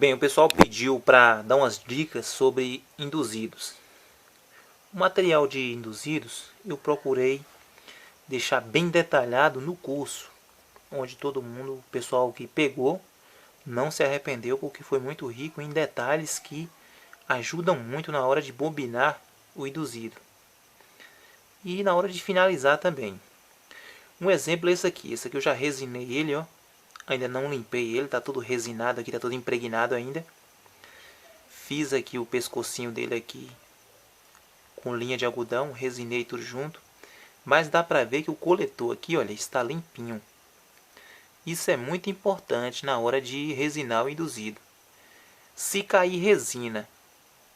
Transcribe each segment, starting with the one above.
Bem, o pessoal pediu para dar umas dicas sobre induzidos. O material de induzidos eu procurei deixar bem detalhado no curso, onde todo mundo, o pessoal que pegou, não se arrependeu porque foi muito rico em detalhes que ajudam muito na hora de bobinar o induzido e na hora de finalizar também. Um exemplo é esse aqui eu já resinei ele, ó. Ainda não limpei ele, tá todo resinado aqui, tá todo impregnado ainda. Fiz aqui o pescocinho dele aqui com linha de algodão, resinei tudo junto. Mas dá pra ver que o coletor aqui, olha, está limpinho. Isso é muito importante na hora de resinar o induzido. Se cair resina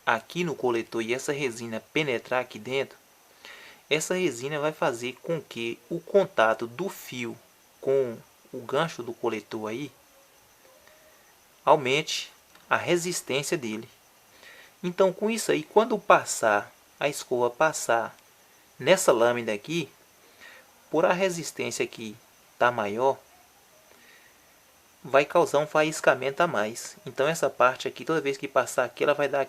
aqui no coletor e essa resina penetrar aqui dentro, essa resina vai fazer com que o contato do fio com o gancho do coletor aí aumente a resistência dele. Então, com isso aí, quando passar, a escova passar nessa lâmina aqui, por a resistência aqui tá maior, vai causar um faiscamento a mais. Então essa parte aqui, toda vez que passar aqui, ela vai dar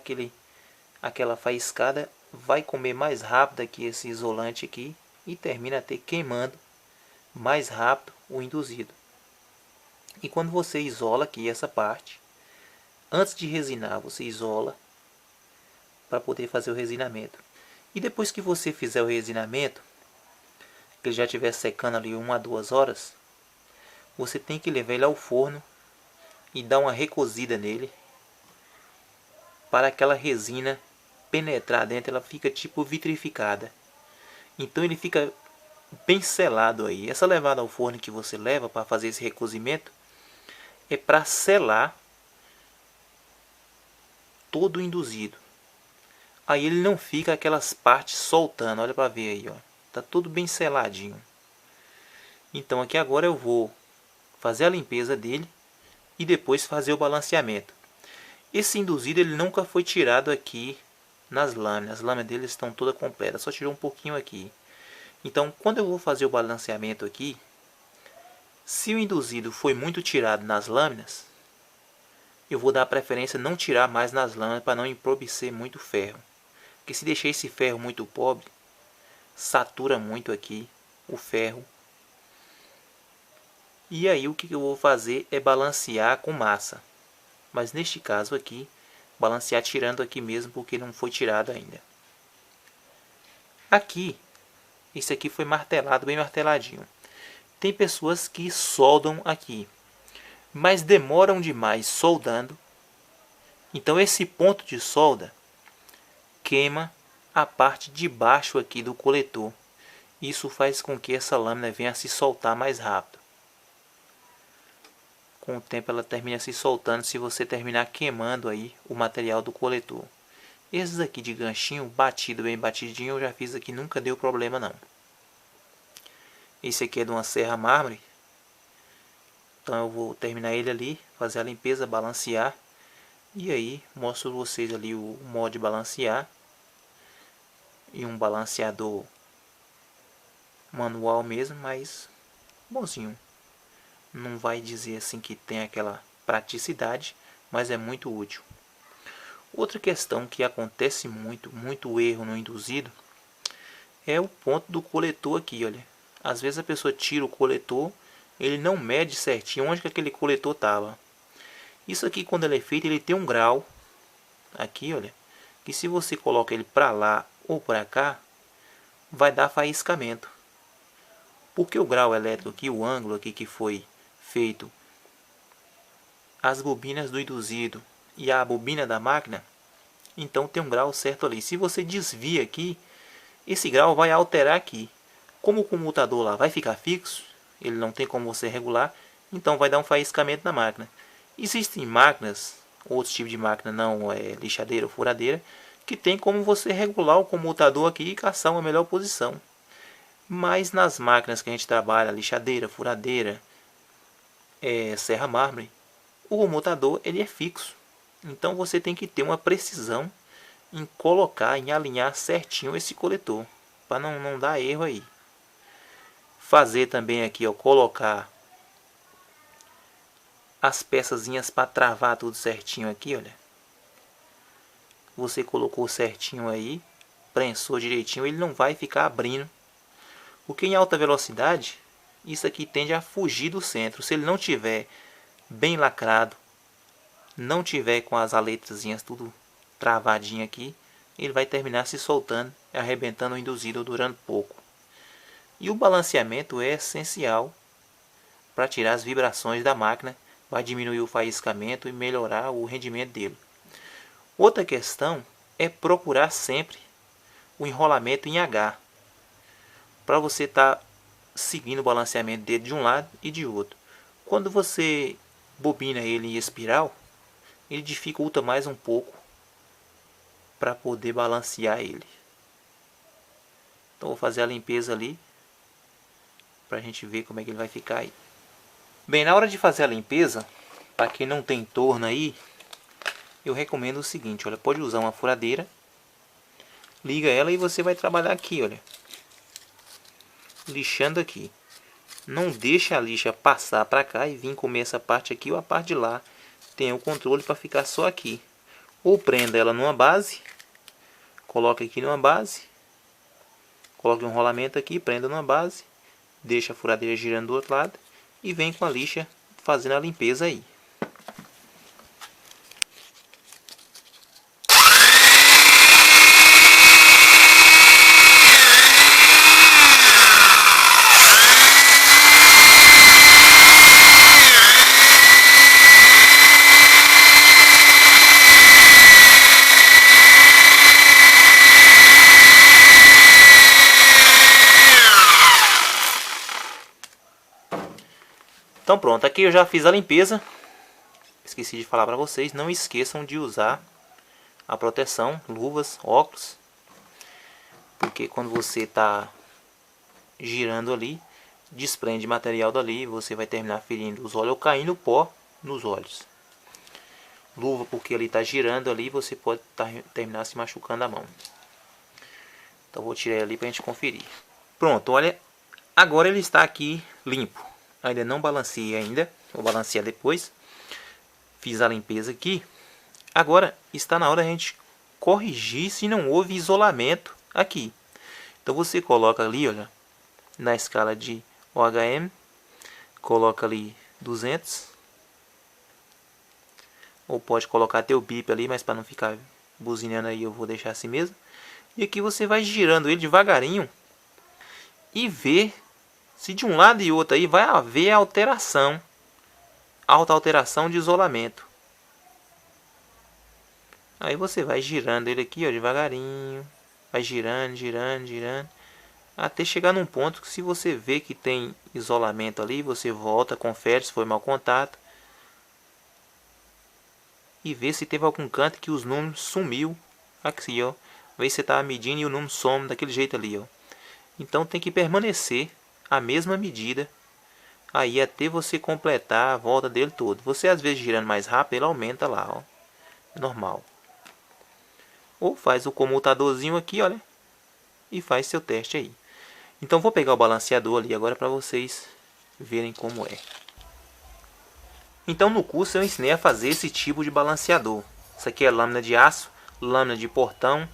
aquela faiscada, vai comer mais rápido aqui esse isolante aqui e termina até queimando mais rápido o induzido. E quando você isola aqui essa parte, antes de resinar, você isola para poder fazer o resinamento. E depois que você fizer o resinamento, que ele já estiver secando ali 1 a 2 horas, você tem que levar ele ao forno e dar uma recozida nele para aquela resina penetrar dentro, ela fica tipo vitrificada. Então ele fica bem selado aí. Essa levada ao forno que você leva para fazer esse recozimento é para selar todo o induzido. Aí ele não fica aquelas partes soltando, olha para ver aí, ó. Tá tudo bem seladinho. Então aqui agora eu vou fazer a limpeza dele e depois fazer o balanceamento. Esse induzido ele nunca foi tirado aqui nas lâminas. As lâminas dele estão todas completas, só tirou um pouquinho aqui. Então quando eu vou fazer o balanceamento aqui, se o induzido foi muito tirado nas lâminas, eu vou dar a preferência não tirar mais nas lâminas para não empobrecer muito ferro. Porque se deixar esse ferro muito pobre, satura muito aqui o ferro. E aí o que eu vou fazer é balancear com massa. Mas neste caso aqui, balancear tirando aqui mesmo, porque não foi tirado ainda. Aqui, esse aqui foi martelado, bem marteladinho. Tem pessoas que soldam aqui, mas demoram demais soldando. Então esse ponto de solda queima a parte de baixo aqui do coletor. Isso faz com que essa lâmina venha a se soltar mais rápido. Com o tempo ela termina se soltando se você terminar queimando aí o material do coletor. Esses aqui de ganchinho, batido, bem batidinho, eu já fiz aqui, nunca deu problema não. Esse aqui é de uma serra mármore. Então eu vou terminar ele ali, fazer a limpeza, balancear. E aí mostro vocês ali o modo de balancear. E um balanceador manual mesmo, mas bonzinho. Não vai dizer assim que tem aquela praticidade, mas é muito útil. Outra questão que acontece muito erro no induzido, é o ponto do coletor aqui, olha. Às vezes a pessoa tira o coletor, ele não mede certinho onde que aquele coletor estava. Isso aqui quando ele é feito, ele tem um grau, aqui olha, que se você coloca ele para lá ou para cá, vai dar faiscamento. Porque o grau elétrico aqui, o ângulo aqui que foi feito as bobinas do induzido e a bobina da máquina, então tem um grau certo ali. Se você desvia aqui, esse grau vai alterar aqui. Como o comutador lá vai ficar fixo, ele não tem como você regular, então vai dar um faiscamento na máquina. Existem máquinas, outros tipos de máquina, não lixadeira ou furadeira, que tem como você regular o comutador aqui e caçar uma melhor posição. Mas nas máquinas que a gente trabalha, lixadeira, furadeira, serra mármore, o comutador ele é fixo. Então você tem que ter uma precisão em colocar, em alinhar certinho esse coletor, para não dar erro aí. Fazer também aqui, ó, colocar as peçazinhas para travar tudo certinho aqui, olha. Você colocou certinho aí, prensou direitinho, ele não vai ficar abrindo. Porque em alta velocidade, isso aqui tende a fugir do centro. Se ele não tiver bem lacrado, não tiver com as aletrazinhas tudo travadinho aqui, ele vai terminar se soltando, arrebentando o induzido durando pouco. E o balanceamento é essencial para tirar as vibrações da máquina, vai diminuir o faiscamento e melhorar o rendimento dele. Outra questão é procurar sempre o enrolamento em H, para você estar seguindo o balanceamento dele de um lado e de outro. Quando você bobina ele em espiral, ele dificulta mais um pouco para poder balancear ele. Então vou fazer a limpeza ali para a gente ver como é que ele vai ficar aí. Bem, na hora de fazer a limpeza, para quem não tem torno aí, eu recomendo o seguinte, olha, pode usar uma furadeira, liga ela e você vai trabalhar aqui, olha, lixando aqui. Não deixa a lixa passar para cá e vir comer essa parte aqui ou a parte de lá. Tem o controle para ficar só aqui. Ou prenda ela numa base, coloca aqui numa base, coloca um rolamento aqui, prenda numa base, deixa a furadeira girando do outro lado e vem com a lixa fazendo a limpeza aí. Então pronto, aqui eu já fiz a limpeza. Esqueci de falar para vocês, não esqueçam de usar a proteção, luvas, óculos. Porque quando você está girando ali, desprende material dali, você vai terminar ferindo os olhos ou caindo pó nos olhos. Luva porque ele está girando ali, você pode terminar se machucando a mão. Então vou tirar ele ali para a gente conferir. Pronto, olha, agora ele está aqui limpo. Ainda não balanceei ainda, vou balancear depois. Fiz a limpeza aqui. Agora está na hora da gente corrigir se não houve isolamento aqui. Então você coloca ali, olha, na escala de OHM, coloca ali 200. Ou pode colocar até o bip ali, mas para não ficar buzinando aí eu vou deixar assim mesmo. E aqui você vai girando ele devagarinho e ver se de um lado e outro aí vai haver alteração, alta alteração de isolamento. Aí você vai girando ele aqui, ó, devagarinho, vai girando, girando, girando, até chegar num ponto que se você vê que tem isolamento ali, você volta, confere se foi mau contato e vê se teve algum canto que os números sumiu aqui, ó. Vê se você está medindo e o número some daquele jeito ali, ó. Então tem que permanecer a mesma medida aí até você completar a volta dele todo. Você às vezes girando mais rápido, ele aumenta lá, ó, normal. Ou faz o comutadorzinho aqui, olha, e faz seu teste aí. Então vou pegar o balanceador ali agora para vocês verem como é. Então no curso eu ensinei a fazer esse tipo de balanceador. Isso aqui é lâmina de aço, lâmina de portão.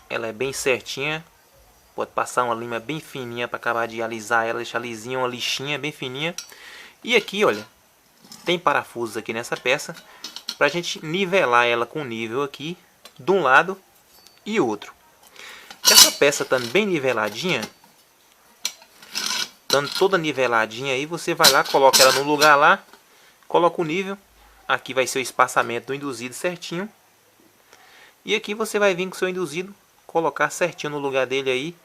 Ela é bem certinha. Pode passar uma lima bem fininha para acabar de alisar ela, deixar lisinha, uma lixinha bem fininha. E aqui, olha, tem parafusos aqui nessa peça para a gente nivelar ela com nível aqui, de um lado e outro. Essa peça estando bem niveladinha, estando toda niveladinha aí, você vai lá, coloca ela no lugar lá, coloca o nível. Aqui vai ser o espaçamento do induzido certinho. E aqui você vai vir com o seu induzido, colocar certinho no lugar dele aí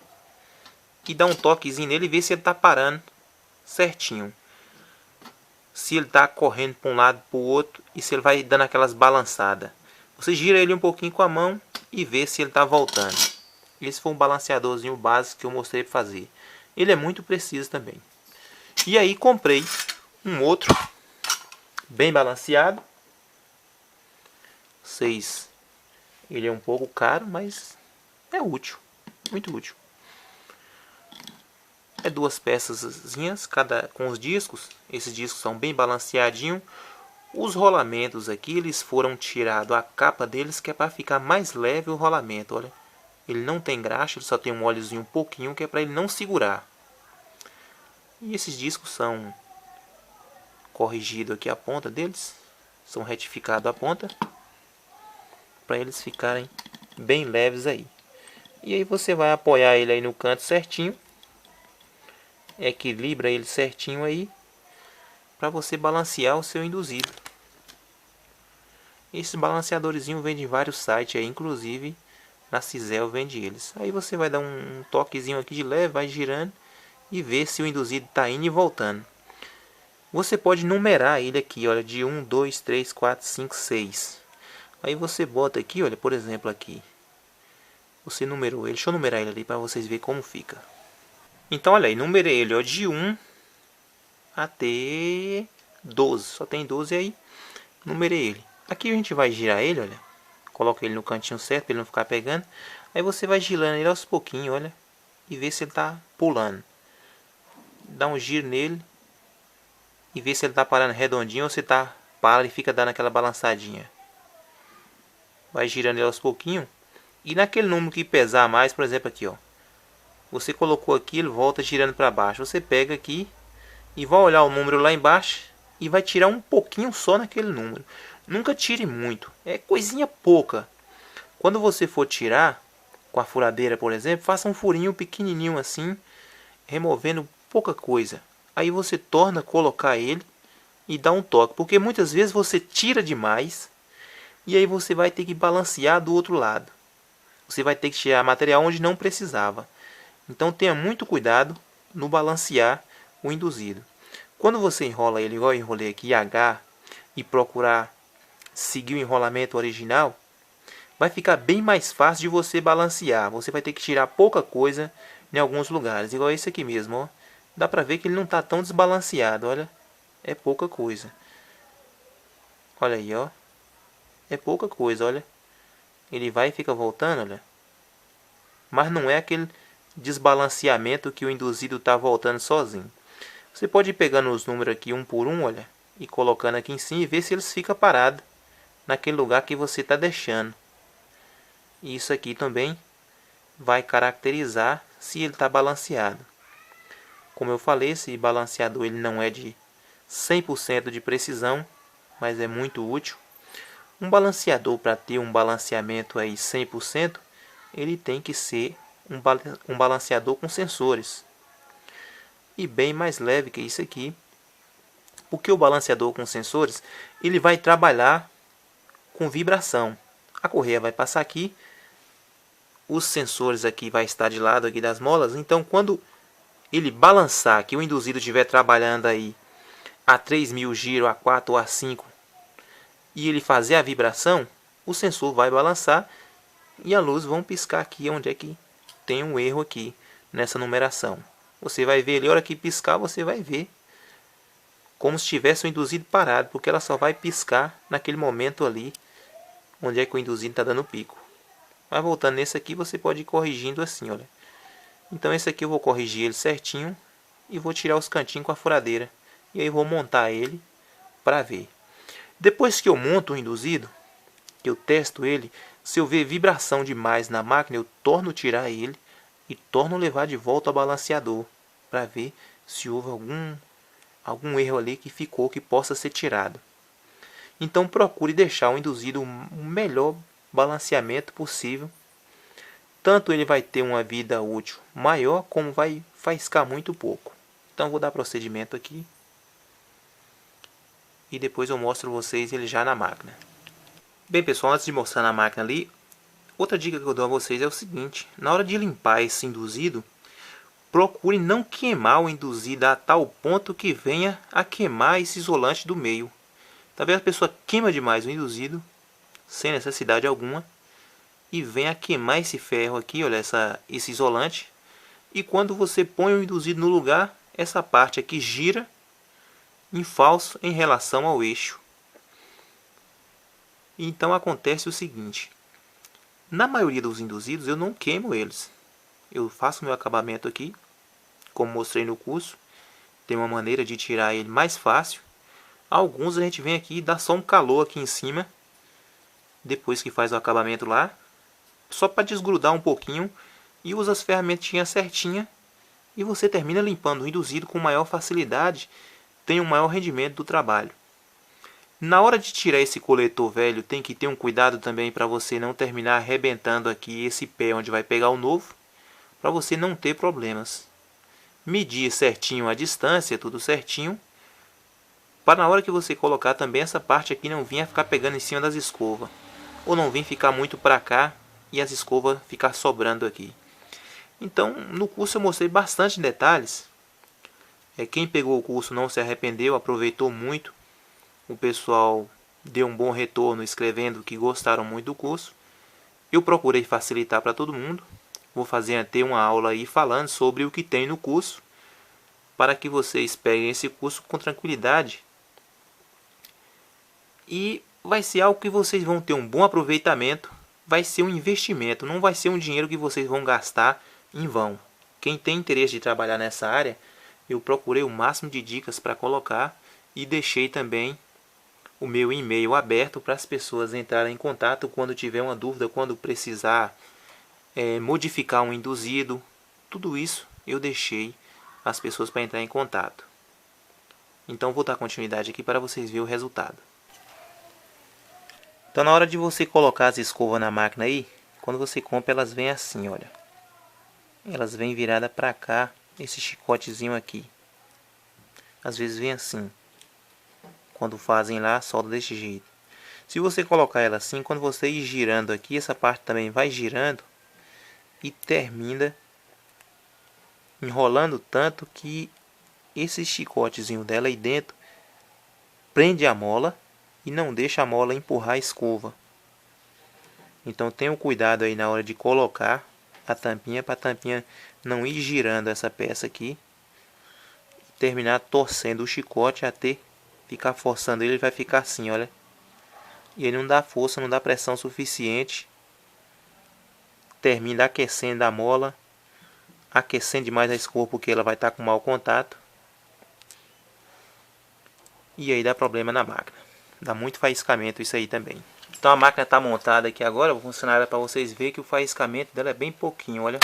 e dar um toquezinho nele e ver se ele está parando certinho. Se ele está correndo para um lado para o outro e se ele vai dando aquelas balançadas. Você gira ele um pouquinho com a mão e vê se ele está voltando. Esse foi um balanceadorzinho básico que eu mostrei para fazer. Ele é muito preciso também. E aí comprei um outro bem balanceado. Ele é um pouco caro, mas é útil, muito útil. É duas peçazinhas, cada com os discos. Esses discos são bem balanceadinhos. Os rolamentos aqui, eles foram tirados a capa deles, que é para ficar mais leve o rolamento, olha. Ele não tem graxa, ele só tem um óleozinho um pouquinho, que é para ele não segurar. E esses discos são corrigidos aqui a ponta deles, são retificados a ponta, para eles ficarem bem leves aí. E aí você vai apoiar ele aí no canto certinho, equilibra ele certinho aí, para você balancear o seu induzido. Esses balanceadorzinhos vêm de vários sites aí, inclusive na Cizel vende eles. Aí você vai dar um toquezinho aqui de leve, vai girando e ver se o induzido está indo e voltando. Você pode numerar ele aqui, olha, de 1, 2, 3, 4, 5, 6. Aí você bota aqui, olha, por exemplo aqui. Você numerou ele, deixa eu numerar ele ali para vocês verem como fica. Então olha aí, numerei ele ó, de 1 até 12, só tem 12 aí, numerei ele. Aqui a gente vai girar ele, olha, coloca ele no cantinho certo para ele não ficar pegando. Aí você vai girando ele aos pouquinhos, olha, e vê se ele está pulando. Dá um giro nele e vê se ele está parando redondinho ou se tá para e fica dando aquela balançadinha. Vai girando ele aos pouquinhos. E naquele número que pesar mais, por exemplo aqui, ó, você colocou aqui, ele volta girando para baixo. Você pega aqui e vai olhar o número lá embaixo e vai tirar um pouquinho só naquele número. Nunca tire muito, é coisinha pouca. Quando você for tirar com a furadeira, por exemplo, faça um furinho pequenininho assim, removendo pouca coisa. Aí você torna a colocar ele e dá um toque, porque muitas vezes você tira demais e aí você vai ter que balancear do outro lado. Você vai ter que tirar material onde não precisava. Então tenha muito cuidado no balancear o induzido. Quando você enrola ele, igual eu enrolei aqui, H, e procurar seguir o enrolamento original, vai ficar bem mais fácil de você balancear. Você vai ter que tirar pouca coisa em alguns lugares, igual esse aqui mesmo, ó. Dá pra ver que ele não está tão desbalanceado, olha. É pouca coisa. Olha aí, ó. É pouca coisa, olha. Ele vai e fica voltando, olha. Mas não é aquele desbalanceamento que o induzido está voltando sozinho. Você pode ir pegando os números aqui um por um, olha, e colocando aqui em cima e ver se eles ficam parados naquele lugar que você está deixando. E isso aqui também vai caracterizar se ele está balanceado. Como eu falei, esse balanceador ele não é de 100% de precisão, mas é muito útil. Um balanceador, para ter um balanceamento aí 100%, ele tem que ser um balanceador com sensores. E bem mais leve que isso aqui. Porque o balanceador com sensores, ele vai trabalhar com vibração. A correia vai passar aqui, os sensores aqui vai estar de lado aqui das molas. Então quando ele balançar, que o induzido estiver trabalhando aí a 3.000 giro, a 4 ou a 5, e ele fazer a vibração, o sensor vai balançar e a luz vão piscar aqui onde é que tem um erro aqui nessa numeração. Você vai ver ali, a hora que piscar, você vai ver como se tivesse o induzido parado, porque ela só vai piscar naquele momento ali onde é que o induzido está dando pico. Mas voltando nesse aqui, você pode ir corrigindo assim, olha. Então esse aqui eu vou corrigir ele certinho e vou tirar os cantinhos com a furadeira. E aí vou montar ele para ver. Depois que eu monto o induzido, que eu testo ele, se eu ver vibração demais na máquina, eu torno tirar ele e torno levar de volta ao balanceador para ver se houve algum erro ali que ficou que possa ser tirado. Então procure deixar o induzido o melhor balanceamento possível. Tanto ele vai ter uma vida útil maior, como vai faiscar muito pouco. Então vou dar procedimento aqui. E depois eu mostro vocês ele já na máquina. Bem pessoal, antes de mostrar na máquina ali, outra dica que eu dou a vocês é o seguinte. Na hora de limpar esse induzido, procure não queimar o induzido a tal ponto que venha a queimar esse isolante do meio. Talvez a pessoa queima demais o induzido, sem necessidade alguma, e venha a queimar esse ferro aqui, olha, esse isolante. E quando você põe o induzido no lugar, essa parte aqui gira em falso em relação ao eixo. Então acontece o seguinte. Na maioria dos induzidos eu não queimo eles. Eu faço meu acabamento aqui, como mostrei no curso. Tem uma maneira de tirar ele mais fácil. Alguns a gente vem aqui e dá só um calor aqui em cima, depois que faz o acabamento lá, só para desgrudar um pouquinho, e usa as ferramentinhas certinhas, e você termina limpando o induzido com maior facilidade, tem um maior rendimento do trabalho. Na hora de tirar esse coletor velho, tem que ter um cuidado também para você não terminar arrebentando aqui esse pé onde vai pegar o novo, para você não ter problemas. Medir certinho a distância, tudo certinho, para na hora que você colocar também essa parte aqui não vir a ficar pegando em cima das escovas, ou não vir ficar muito para cá e as escovas ficar sobrando aqui. Então, no curso eu mostrei bastante detalhes. Quem pegou o curso não se arrependeu, aproveitou muito. O pessoal deu um bom retorno escrevendo que gostaram muito do curso. Eu procurei facilitar para todo mundo. Vou ter uma aula aí falando sobre o que tem no curso, para que vocês peguem esse curso com tranquilidade. E vai ser algo que vocês vão ter um bom aproveitamento. Vai ser um investimento, não vai ser um dinheiro que vocês vão gastar em vão. Quem tem interesse de trabalhar nessa área, eu procurei o máximo de dicas para colocar e deixei também o meu e-mail aberto para as pessoas entrarem em contato quando tiver uma dúvida, quando precisar modificar um induzido. Tudo isso eu deixei as pessoas para entrar em contato. Então vou dar continuidade aqui para vocês verem o resultado. Então na hora de você colocar as escovas na máquina aí, quando você compra elas vêm assim, olha. Elas vêm viradas para cá, esse chicotezinho aqui. Às vezes vem assim. Quando fazem lá, solta desse jeito. Se você colocar ela assim, quando você ir girando aqui, essa parte também vai girando e termina enrolando tanto que esse chicotezinho dela aí dentro prende a mola e não deixa a mola empurrar a escova. Então tenha um cuidado aí na hora de colocar a tampinha, para a tampinha não ir girando essa peça aqui, terminar torcendo o chicote até ficar forçando ele vai ficar assim, olha. E ele não dá força, não dá pressão suficiente. Termina aquecendo a mola, aquecendo demais a escova porque ela vai estar com mau contato. E aí dá problema na máquina. Dá muito faiscamento isso aí também. Então a máquina está montada aqui agora, vou funcionar ela para vocês verem que o faiscamento dela é bem pouquinho, olha.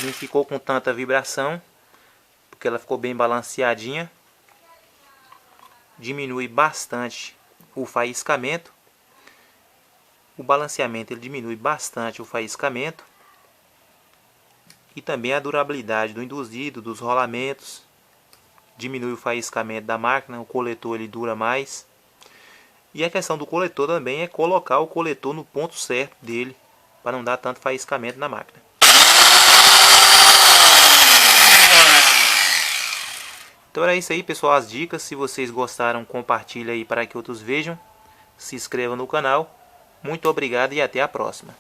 Não ficou com tanta vibração, porque ela ficou bem balanceadinha. Diminui bastante o faiscamento. O balanceamento ele diminui bastante o faiscamento. E também a durabilidade do induzido, dos rolamentos. Diminui o faiscamento da máquina, o coletor ele dura mais. E a questão do coletor também é colocar o coletor no ponto certo dele, para não dar tanto faiscamento na máquina. Então era isso aí, pessoal, as dicas. Se vocês gostaram, compartilhe aí para que outros vejam. Se inscreva no canal. Muito obrigado e até a próxima.